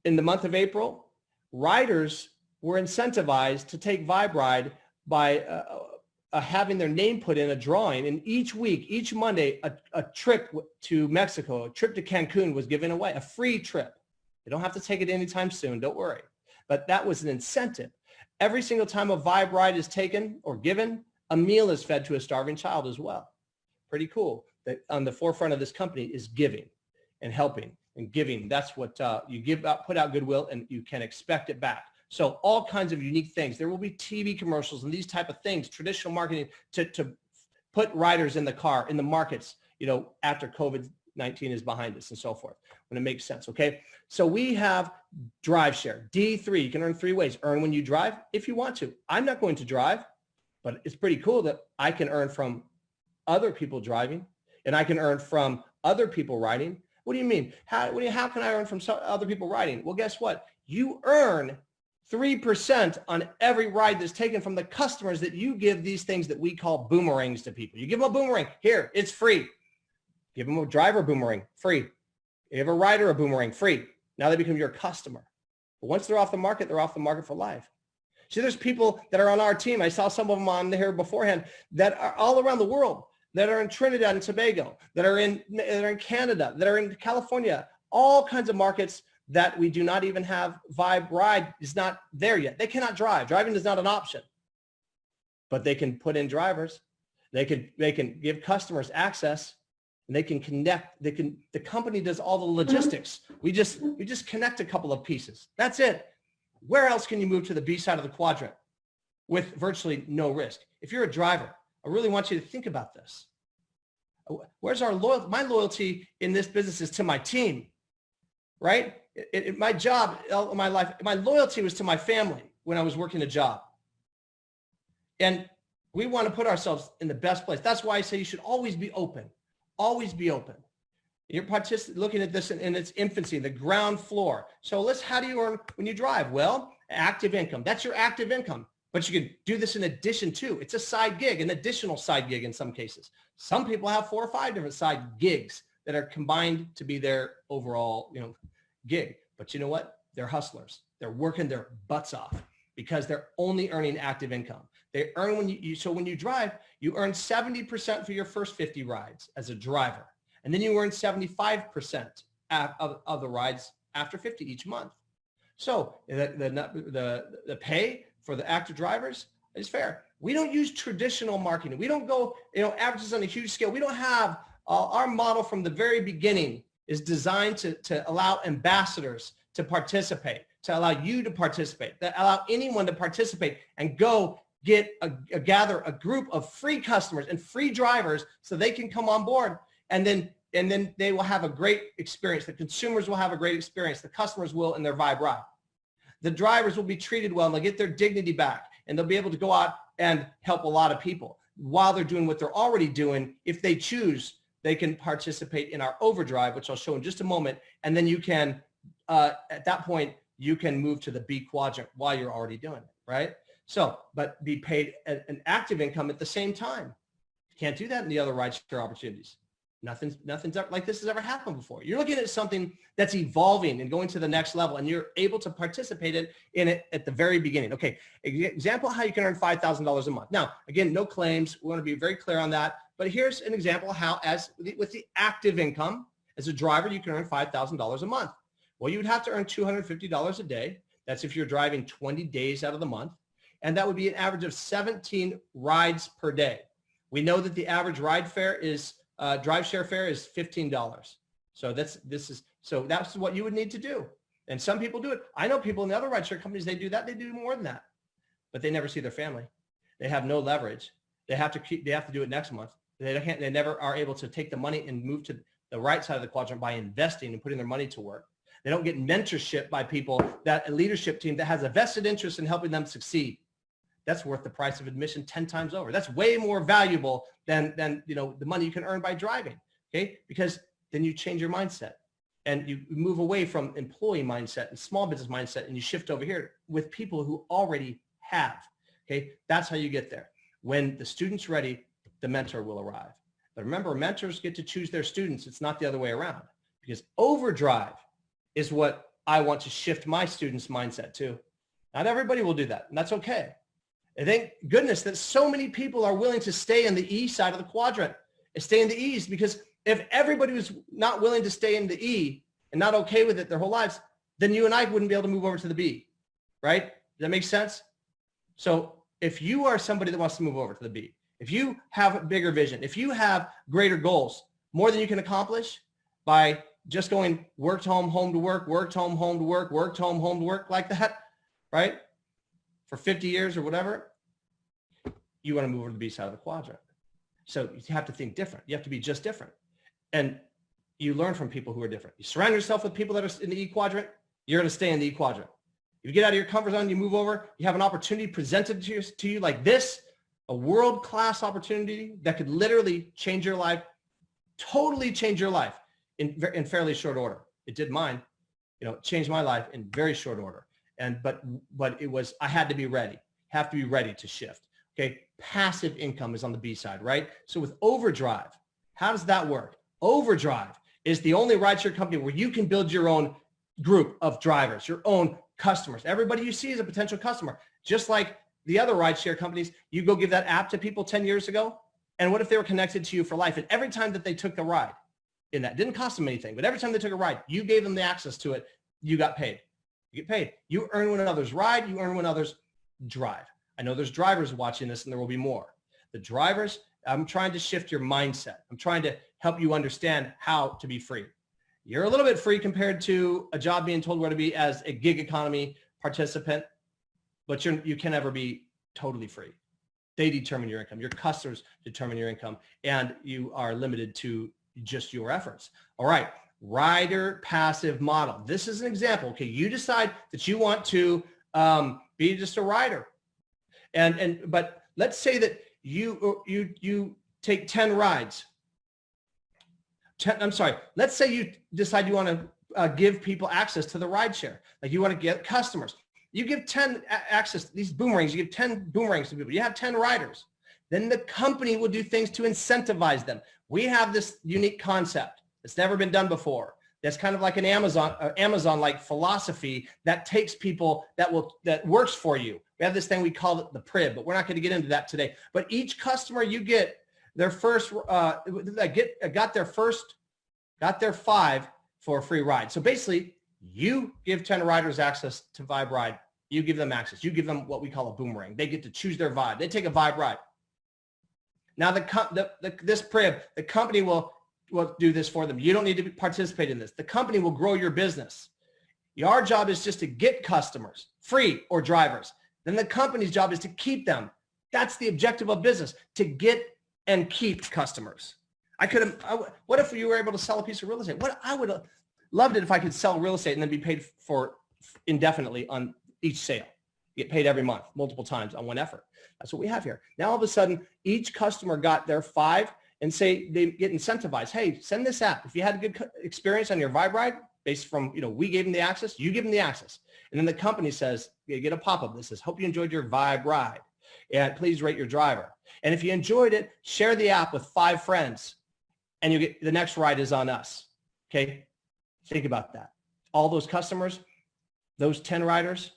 in the month of April, riders were incentivized to take Vibe Ride by having their name put in a drawing, and each week, each Monday, a trip to Mexico, a trip to Cancun was given away, a free trip. They don't have to take it anytime soon, don't worry. But that was an incentive. Every single time a Vibe ride is taken or given, a meal is fed to a starving child as well. Pretty cool that on the forefront of this company is giving and helping and giving. That's what you give out, put out goodwill, and you can expect it back. So all kinds of unique things. There will be TV commercials and these type of things, traditional marketing to put riders in the car, in the markets, after COVID-19 is behind us and so forth, when it makes sense, okay? So we have RideShare, D3. You can earn 3 ways. Earn when you drive if you want to. I'm not going to drive, but it's pretty cool that I can earn from other people driving, and I can earn from other people riding. What do you mean? How can I earn from other people riding? Well, guess what? You earn 3% on every ride that's taken from the customers that you give these things that we call boomerangs to people. You give them a boomerang. Here, it's free. Give them a driver boomerang, free. You give a rider a boomerang, free. Now they become your customer. But once they're off the market, they're off the market for life. See, there's people that are on our team. I saw some of them on here beforehand that are all around the world, that are in Trinidad and Tobago, that are in Canada, that are in California, all kinds of markets that we do not even have Vibe Ride is not there yet. They cannot drive. Driving is not an option, but they can put in drivers. They can give customers access, and they can connect. The company does all the logistics. We just connect a couple of pieces. That's it. Where else can you move to the B side of the quadrant with virtually no risk? If you're a driver, I really want you to think about this. Where's our loyalty? My loyalty in this business is to my team, right? My job, my life, my loyalty was to my family when I was working a job. And we want to put ourselves in the best place. That's why I say you should always be open. Always be open. You're looking at this in its infancy, the ground floor. So how do you earn when you drive? Well, active income. That's your active income. But you can do this in addition to. It's a side gig, an additional side gig in some cases. Some people have 4 or 5 different side gigs that are combined to be their overall, gig. But you know what? They're hustlers. They're working their butts off because they're only earning active income. They earn when you drive, you earn 70% for your first 50 rides as a driver. And then you earn 75% of the rides after 50 each month. So the pay for the active drivers is fair. We don't use traditional marketing. We don't go, averages on a huge scale. We don't have, our model from the very beginning is designed to allow ambassadors to participate, to allow you to participate, to allow anyone to participate and go gather a group of free customers and free drivers so they can come on board, and then they will have a great experience. The consumers will have a great experience. The customers will in their Vibe ride. The drivers will be treated well, and they'll get their dignity back, and they'll be able to go out and help a lot of people while they're doing what they're already doing. If they choose, they can participate in our Overdrive, which I'll show in just a moment. And then you can, at that point, you can move to the B quadrant while you're already doing it, right? So, but be paid an active income at the same time. You can't do that in the other RideShare opportunities. Nothing's like this has ever happened before. You're looking at something that's evolving and going to the next level, and you're able to participate in it at the very beginning. Okay, example how you can earn $5,000 a month. Now, again, no claims. We want to be very clear on that. But here's an example how, with the active income, as a driver, you can earn $5,000 a month. Well, you would have to earn $250 a day. That's if you're driving 20 days out of the month. And that would be an average of 17 rides per day. We know that the average ride fare is drive share fare is $15. So that's what you would need to do. And some people do it. I know people in the other rideshare companies, they do that. They do more than that, but they never see their family. They have no leverage. They have to do it next month. They never are able to take the money and move to the right side of the quadrant by investing and putting their money to work. They don't get mentorship by people, a leadership team that has a vested interest in helping them succeed. That's worth the price of admission 10 times over. That's way more valuable than the money you can earn by driving, okay? Because then you change your mindset and you move away from employee mindset and small business mindset, and you shift over here with people who already have, okay? That's how you get there. When the student's ready, the mentor will arrive. But remember, mentors get to choose their students. It's not the other way around, because Overdrive is what I want to shift my students' mindset to. Not everybody will do that, and that's okay. And thank goodness that so many people are willing to stay in the E side of the quadrant and stay in the E's, because if everybody was not willing to stay in the E and not okay with it their whole lives, then you and I wouldn't be able to move over to the B, right? Does that make sense? So if you are somebody that wants to move over to the B, if you have a bigger vision, if you have greater goals, more than you can accomplish by just going work to home, home to work, work to home, home to work, work to home, home to work, like that, right? For 50 years or whatever, you want to move over to the B side of the quadrant. So you have to think different. You have to be just different. And you learn from people who are different. You surround yourself with people that are in the E quadrant, you're going to stay in the E quadrant. If you get out of your comfort zone, you move over, you have an opportunity presented to you like this, a world-class opportunity that could literally change your life, totally change your life in fairly short order. It did mine, it changed my life in very short order. But it was, I had to be ready, have to be ready to shift. Okay. Passive income is on the B side, right? So with Overdrive, how does that work? Overdrive is the only rideshare company where you can build your own group of drivers, your own customers. Everybody you see is a potential customer. Just like the other rideshare companies, you go give that app to people 10 years ago. And what if they were connected to you for life? And every time that they took a ride in that, didn't cost them anything, but every time they took a ride, you gave them the access to it, you got paid. You get paid. You earn when others ride, you earn when others drive. I know there's drivers watching this and there will be more. The drivers, I'm trying to shift your mindset. I'm trying to help you understand how to be free. You're a little bit free compared to a job being told where to be as a gig economy participant, but you can never be totally free. They determine your income. Your customers determine your income, and you are limited to just your efforts. All right, rider passive model. This is an example. Okay, you decide that you want to be just a rider, but let's say that you take 10 rides. Let's say you decide you want to give people access to the rideshare. Like you want to get customers. You give 10 access to these boomerangs. You give 10 boomerangs to people. You have 10 riders. Then the company will do things to incentivize them. We have this unique concept that's never been done before. That's kind of like an Amazon-like philosophy that takes people that works for you. We have this thing, we call it the PRIB, but we're not going to get into that today. But each customer you get their first, got their 5 for a free ride. So basically, you give 10 riders access to Vibe Ride. You give them access. You give them what we call a boomerang. They get to choose their Vibe. They take a Vibe ride. Now this PRIB, the company will do this for them. You don't need to participate in this. The company will grow your business. Your job is just to get customers, free or drivers. Then the company's job is to keep them. That's the objective of business, to get and keep customers. What if you were able to sell a piece of real estate? I would have loved it if I could sell real estate and then be paid for indefinitely on each sale. You get paid every month, multiple times on one effort. That's what we have here. Now all of a sudden, each customer got their 5 and say they get incentivized. Hey, send this app. If you had a good experience on your Vibe ride, based from, we gave them the access, you give them the access. And then the company says, you get a pop-up that says, hope you enjoyed your Vibe ride. And please rate your driver. And if you enjoyed it, share the app with 5 friends and you get the next ride is on us. Okay. Think about that. All those customers, those 10 riders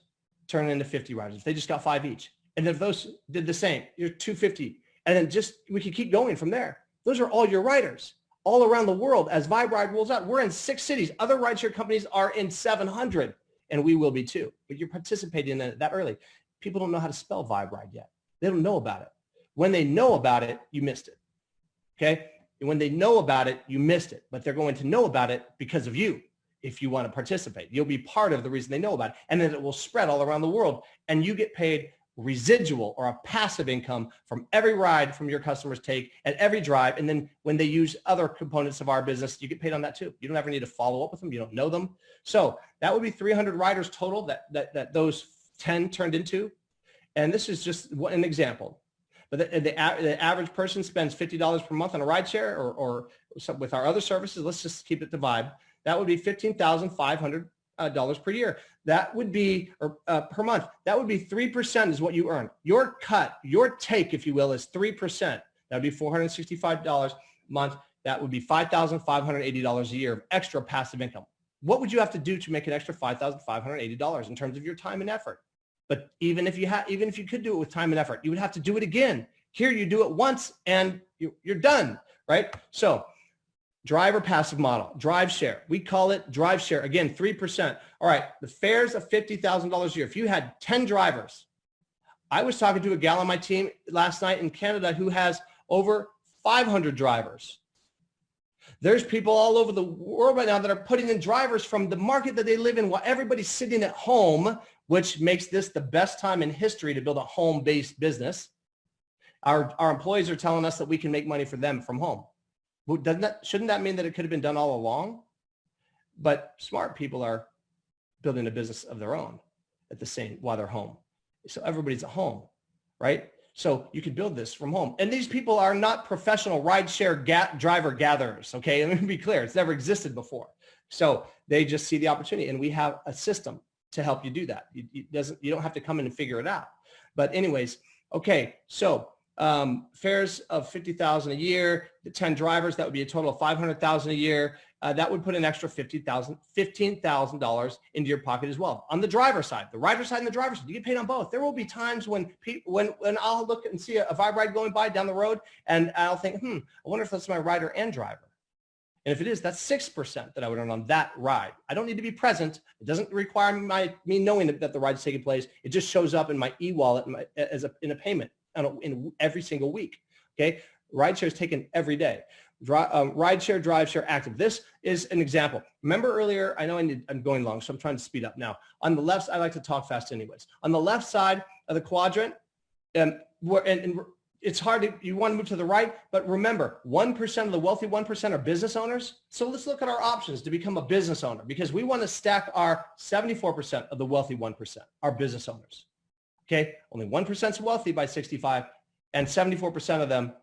turn into 50 riders. If they just got 5 each. And if those did the same, you're 250. And then we could keep going from there. Those are all your riders all around the world as Vibe Ride rolls out. We're in 6 cities. Other rideshare companies are in 700 and we will be too. But you're participating in it that early. People don't know how to spell Vibe Ride yet. They don't know about it. When they know about it, you missed it. Okay? And when they know about it, you missed it. But they're going to know about it because of you. If you want to participate, you'll be part of the reason they know about it. And then it will spread all around the world. And you get paid residual or a passive income from every ride from your customers take and every drive. And then when they use other components of our business, you get paid on that too. You don't ever need to follow up with them. You don't know them. So that would be 300 riders total that those 10 turned into. And this is just an example. But the average person spends $50 per month on a rideshare or with our other services. Let's just keep it to Vibe. That would be $15,500 per year. That would be, per month, that would be 3% is what you earn. Your cut, your take, if you will, is 3%. That would be $465 a month. That would be $5,580 a year of extra passive income. What would you have to do to make an extra $5,580 in terms of your time and effort? But even if you could do it with time and effort, you would have to do it again. Here you do it once and you're done, right? So driver passive model, RideShare. We call it RideShare. Again, 3%. All right, the fares of $50,000 a year. If you had 10 drivers, I was talking to a gal on my team last night in Canada who has over 500 drivers. There's people all over the world right now that are putting in drivers from the market that they live in while everybody's sitting at home, which makes this the best time in history to build a home-based business. Our employees are telling us that we can make money for them from home. Shouldn't that mean that it could have been done all along? But smart people are building a business of their own while they're home. So everybody's at home, right? So you could build this from home. And these people are not professional RideShare driver gatherers, okay? Let me be clear. It's never existed before. So they just see the opportunity, and we have a system to help you do that. You don't have to come in and figure it out. But anyways, okay, so fares of $50,000 a year, the 10 drivers, that would be a total of $500,000 a year. That would put an extra $15,000 into your pocket as well. On the driver side, the rider side and the driver side, you get paid on both. There will be times when I'll look and see a Vibe ride going by down the road, and I'll think, I wonder if that's my rider and driver. And if it is, that's 6% that I would earn on that ride. I don't need to be present. It doesn't require me knowing that the ride is taking place. It just shows up in my e-wallet in a payment in every single week. Okay, RideShare is taken every day. RideShare, DriveShare, Active. This is an example. Remember earlier, I know I'm going long, so I'm trying to speed up now. On the left, I like to talk fast anyways. On the left side of the quadrant, and it's hard you want to move to the right, but remember, 1% of the wealthy 1% are business owners. So let's look at our options to become a business owner, because we want to stack our 74% of the wealthy 1%, our business owners. Okay, only 1% is wealthy by 65, and 74% of them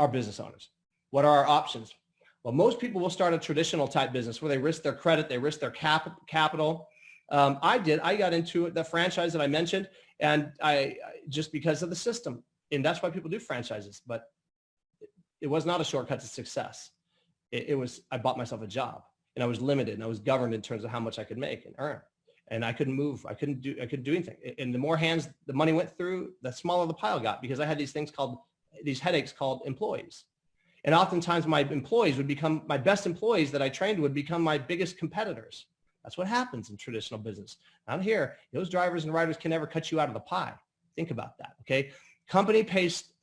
are business owners. What are our options? Well, most people will start a traditional type business where they risk their credit, they risk their capital. I got into the franchise that I mentioned, and I just because of the system. And that's why people do franchises, but it was not a shortcut to success. I bought myself a job, and I was limited, and I was governed in terms of how much I could make and earn. And I couldn't move. I couldn't do anything. And the more hands the money went through, the smaller the pile got, because I had these headaches called employees. And oftentimes my employees would become, my best employees that I trained would become my biggest competitors. That's what happens in traditional business. Out here, those drivers and riders can never cut you out of the pie. Think about that, okay? Company pays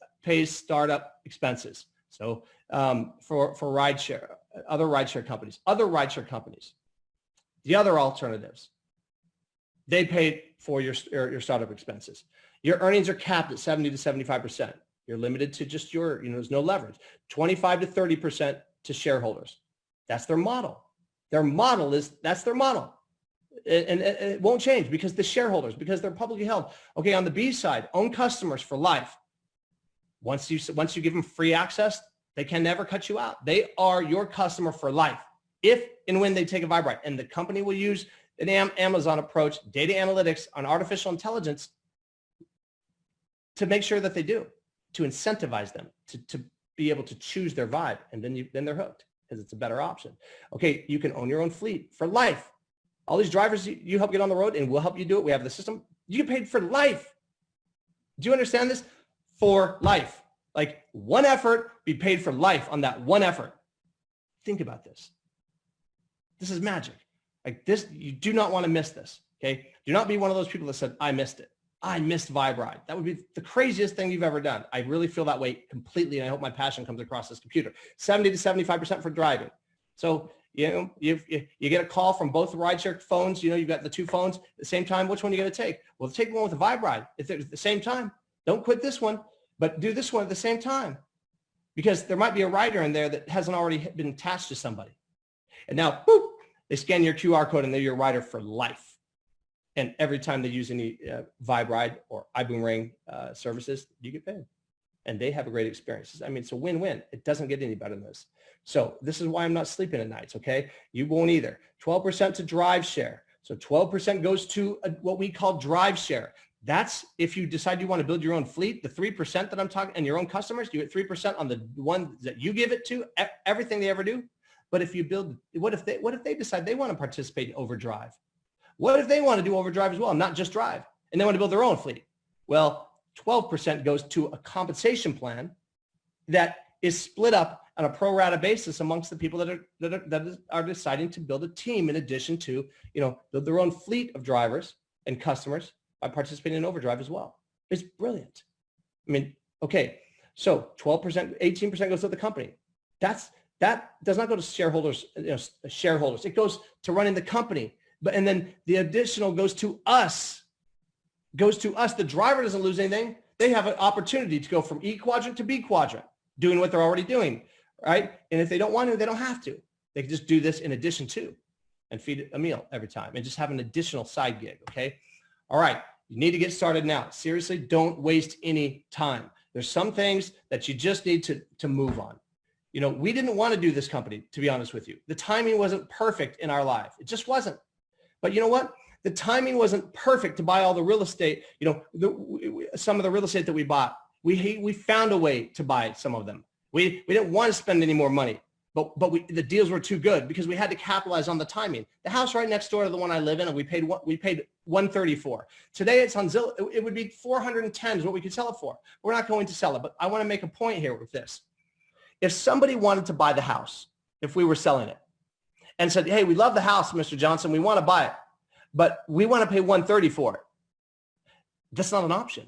startup expenses. So for RideShare, other RideShare companies, the other alternatives, they pay for your startup expenses. Your earnings are capped at 70 to 75%. You're limited to just there's no leverage. 25 to 30% to shareholders. That's their model. That's their model. And it won't change because they're publicly held. Okay, on the B side, own customers for life. Once you give them free access, they can never cut you out. They are your customer for life if and when they take a Vibe ride. And the company will use an Amazon approach, data analytics on artificial intelligence to make sure that they do, to incentivize them to be able to choose their Vibe, and then they're hooked because it's a better option. Okay, you can own your own fleet for life. All these drivers you help get on the road, and we'll help you do it. We have the system. You get paid for life. Do you understand this? For life. Like one effort, be paid for life on that one effort. Think about this. This is magic. Like this, you do not want to miss this, okay? Do not be one of those people that said, I missed it. I missed Vibe ride. That would be the craziest thing you've ever done. I really feel that way completely, and I hope my passion comes across this computer. 70 to 75% for driving. So, you get a call from both the RideShare phones. You've got the two phones at the same time. Which one are you going to take? Well, take the one with the Vibe ride. If they're at the same time, don't quit this one, but do this one at the same time, because there might be a rider in there that hasn't already been attached to somebody. And now, boop, they scan your QR code and they're your rider for life. And every time they use any Vibe ride or iBuumerang services, you get paid. And they have a great experience. I mean, it's a win-win. It doesn't get any better than this. So this is why I'm not sleeping at nights, okay? You won't either. 12% to DriveShare. So 12% goes to what we call DriveShare. That's if you decide you want to build your own fleet, the 3% that I'm talking, and your own customers, you get 3% on the one that you give it to, everything they ever do. But if you build, what if they decide they want to participate in Overdrive? What if they want to do Overdrive as well, not just drive? and they want to build their own fleet. Well, 12% goes to a compensation plan that is split up on a pro rata basis amongst the people that are deciding to build a team in addition to, build their own fleet of drivers and customers by participating in Overdrive as well. It's brilliant. I mean, okay, so 12%, 18% goes to the company. That does not go to shareholders, shareholders. It goes to running the company. And then the additional goes to us. The driver doesn't lose anything. They have an opportunity to go from E quadrant to B quadrant, doing what they're already doing, right? And if they don't want to, they don't have to. They can just do this in addition to and feed a meal every time and just have an additional side gig, okay? All right, you need to get started now. Seriously, don't waste any time. There's some things that you just need to move on. We didn't want to do this company, to be honest with you. The timing wasn't perfect in our life. It just wasn't. But you know what? The timing wasn't perfect to buy all the real estate. Some of the real estate that we bought, we found a way to buy some of them. We didn't want to spend any more money, but the deals were too good because we had to capitalize on the timing. The house right next door to the one I live in, and we paid $134. Today it's on Zillow. It would be $410 is what we could sell it for. We're not going to sell it, but I want to make a point here with this. If somebody wanted to buy the house, if we were selling it, and said, hey, we love the house, Mr. Johnson, we want to buy it, but we want to pay $130 for it. That's not an option.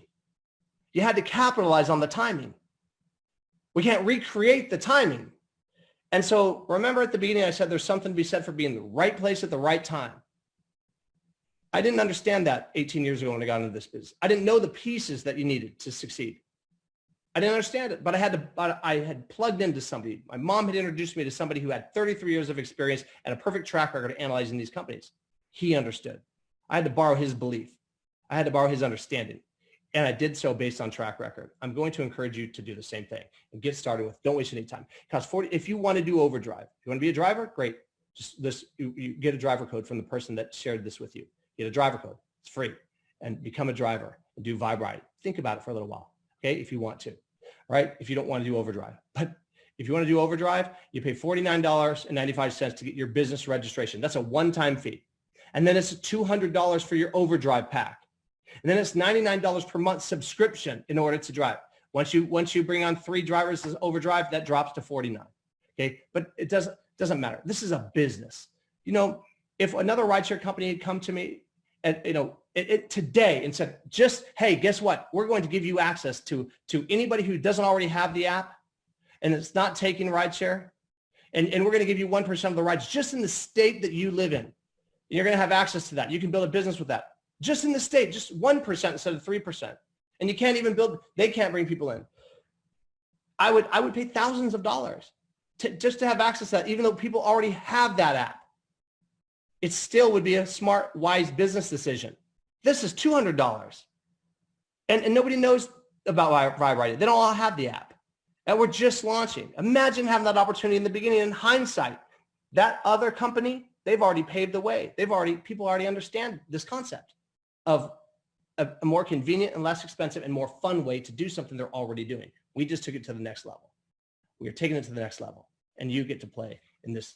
You had to capitalize on the timing. We can't recreate the timing. And so remember at the beginning, I said there's something to be said for being in the right place at the right time. I didn't understand that 18 years ago when I got into this business. I didn't know the pieces that you needed to succeed. I didn't understand it, but I had plugged into somebody. My mom had introduced me to somebody who had 33 years of experience and a perfect track record of analyzing these companies. He understood. I had to borrow his belief. I had to borrow his understanding. And I did so based on track record. I'm going to encourage you to do the same thing and get started with, don't waste any time. Because if you want to do Overdrive, you want to be a driver, great. You get a driver code from the person that shared this with you. Get a driver code. It's free. And become a driver and do Vibe Ride. Think about it for a little while, okay, if you want to. Right? If you don't want to do Overdrive. But if you want to do Overdrive, you pay $49.95 to get your business registration. That's a one-time fee. And then it's $200 for your Overdrive pack. And then it's $99 per month subscription in order to drive. Once you bring on 3 drivers as Overdrive, that drops to $49. Okay? But it doesn't matter. This is a business. If another rideshare company had come to me and today and said, hey, guess what? We're going to give you access to anybody who doesn't already have the app and it's not taking rideshare. And we're going to give you 1% of the rides just in the state that you live in. And you're going to have access to that. You can build a business with that. Just in the state, just 1% instead of 3%. And you can't even they can't bring people in. I would pay thousands of dollars just to have access to that, even though people already have that app. It still would be a smart, wise business decision. This is $200. And nobody knows about Vibe Ride. They don't all have the app. And we're just launching. Imagine having that opportunity in the beginning. In hindsight, that other company, they've already paved the way. People already understand this concept of a more convenient and less expensive and more fun way to do something they're already doing. We just took it to the next level. We are taking it to the next level. And you get to play in this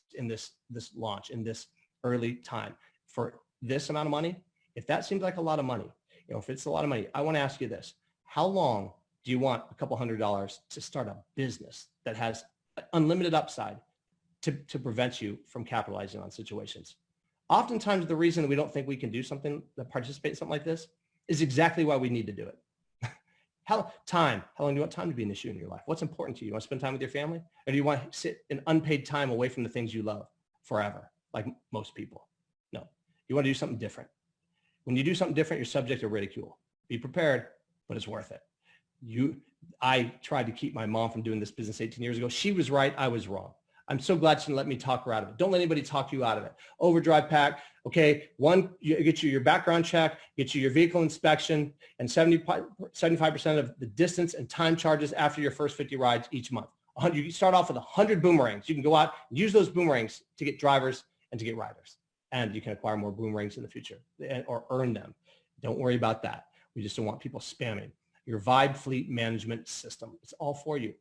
launch, in this early time for this amount of money. If that seems like a lot of money, if it's a lot of money, I want to ask you this. How long do you want a couple $100s to start a business that has unlimited upside to prevent you from capitalizing on situations? Oftentimes the reason we don't think we can do something, participate in something like this, is exactly why we need to do it. How long do you want time to be an issue in your life? What's important to you? You want to spend time with your family? Or do you want to sit in unpaid time away from the things you love forever, like most people? No, you want to do something different. When you do something different, you're subject to ridicule. Be prepared, but it's worth it. I tried to keep my mom from doing this business 18 years ago. She was right. I was wrong. I'm so glad she didn't let me talk her out of it. Don't let anybody talk you out of it. Overdrive pack. Okay. You get you your background check, get you your vehicle inspection, and 75% of the distance and time charges after your first 50 rides each month. You start off with 100 boomerangs. You can go out and use those boomerangs to get drivers and to get riders. And you can acquire more boomerangs in the future or earn them. Don't worry about that. We just don't want people spamming. Your Vibe fleet management system. It's all for you.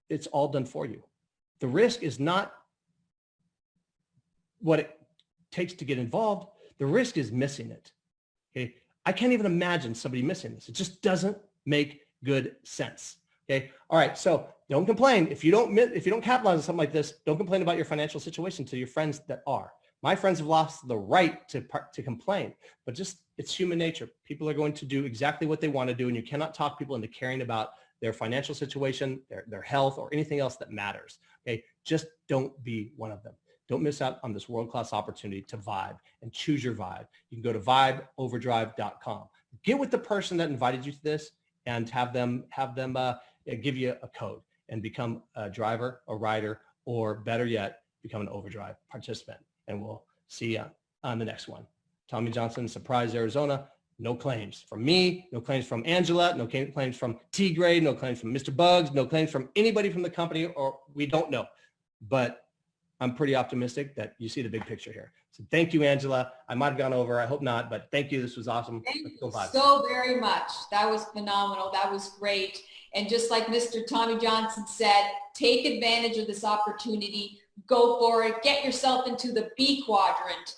It's all done for you. The risk is not what it takes to get involved. The risk is missing it. Okay. I can't even imagine somebody missing this. It just doesn't make good sense. Okay. All right. So don't complain. If you don't capitalize on something like this, don't complain about your financial situation to your friends that are. My friends have lost the right to complain, but just it's human nature. People are going to do exactly what they want to do, and you cannot talk people into caring about their financial situation, their health, or anything else that matters. Okay. Just don't be one of them. Don't miss out on this world-class opportunity to vibe and choose your vibe. You can go to vibeoverdrive.com. Get with the person that invited you to this and have them give you a code and become a driver, a rider, or better yet, become an Overdrive participant. And we'll see you on the next one. Tommy Johnson, Surprise, Arizona. No claims from me, no claims from Angela, no claims from T-Grade, no claims from Mr. Bugs, no claims from anybody from the company, or we don't know. But I'm pretty optimistic that you see the big picture here. So thank you, Angela. I might have gone over. I hope not, but thank you. This was awesome. Thank you so very much. That was phenomenal. That was great. And just like Mr. Tommy Johnson said, take advantage of this opportunity. Go for it. Get yourself into the B quadrant.